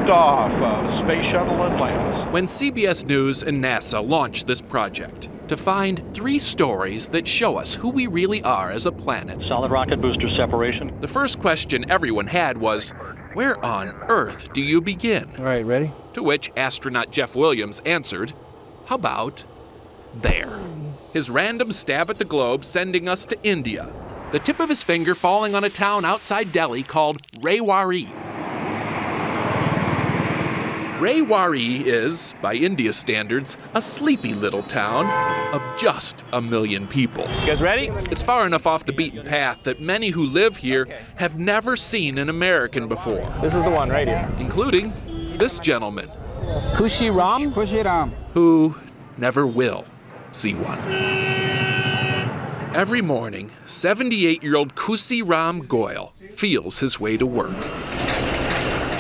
liftoff of Space Shuttle Atlantis. When CBS News and NASA launched this project to find 3 stories that show us who we really are as a planet. Solid rocket booster separation. The first question everyone had was, where on earth do you begin? All right, ready? To which astronaut Jeff Williams answered, how about there? His random stab at the globe sending us to India, the tip of his finger falling on a town outside Delhi called Rewari. Rewari is, by India standards, a sleepy little town of just 1 million people. You guys ready? It's far enough off the beaten path that many who live here have never seen an American before. This is the one right here. Including this gentleman. Khushi Ram? Khushi Ram. Who never will see one. Every morning, 78-year-old Khushi Ram Goyal feels his way to work.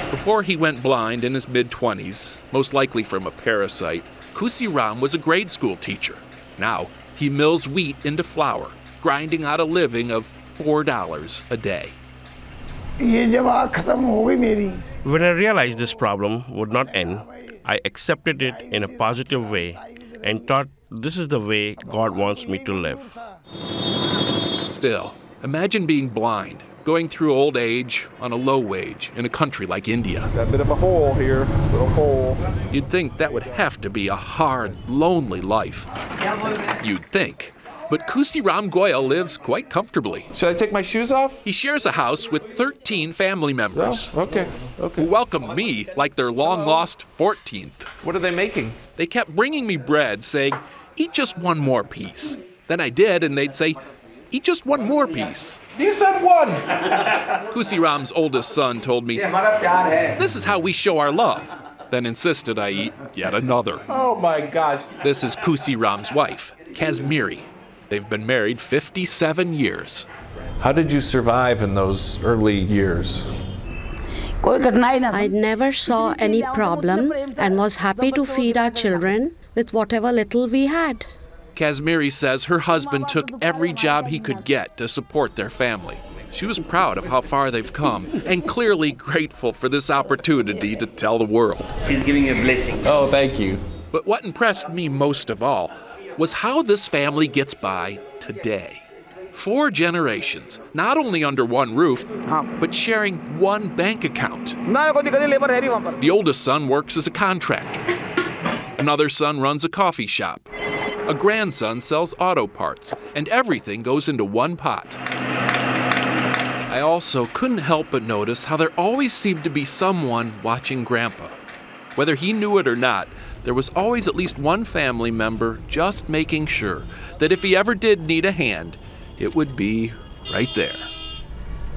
Before he went blind in his mid-20s, most likely from a parasite, Khushi Ram was a grade school teacher. Now, he mills wheat into flour, grinding out a living of $4 a day. When I realized this problem would not end, I accepted it in a positive way and thought this is the way God wants me to live. Still, imagine being blind, going through old age on a low wage in a country like India. Got a bit of a hole here, little hole. You'd think that would have to be a hard, lonely life. You'd think. But Khushi Ram Goyal lives quite comfortably. Should I take my shoes off? He shares a house with 13 family members. Oh, okay. Who welcomed me like their long-lost 14th. What are they making? They kept bringing me bread, saying, eat just one more piece. Then I did, and they'd say, eat just one more piece. You said one! Khushi Ram's oldest son told me, this is how we show our love. Then insisted I eat yet another. Oh my gosh. This is Khushi Ram's wife, Kashmiri. They've been married 57 years. How did you survive in those early years? I never saw any problem and was happy to feed our children with whatever little we had. Kashmiri says her husband took every job he could get to support their family. She was proud of how far they've come and clearly grateful for this opportunity to tell the world. She's giving you a blessing. Oh, thank you. But what impressed me most of all was how this family gets by today. 4 generations, not only under one roof, but sharing one bank account. The oldest son works as a contractor. Another son runs a coffee shop. A grandson sells auto parts, and everything goes into one pot. I also couldn't help but notice how there always seemed to be someone watching Grandpa. Whether he knew it or not, there was always at least one family member just making sure that if he ever did need a hand, it would be right there.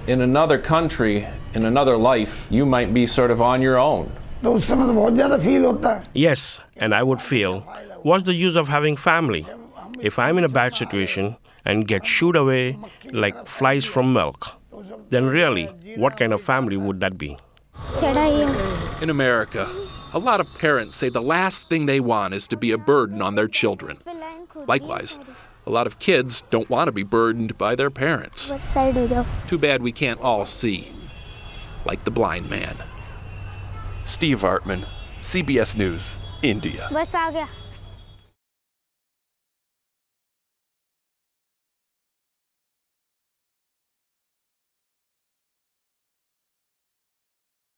In another country, in another life, you might be sort of on your own. Yes, and I would feel, what's the use of having family? If I'm in a bad situation and get shooed away like flies from milk, then really, what kind of family would that be? In America, a lot of parents say the last thing they want is to be a burden on their children. Likewise, a lot of kids don't want to be burdened by their parents. Too bad we can't all see, like the blind man. Steve Hartman, CBS News, India.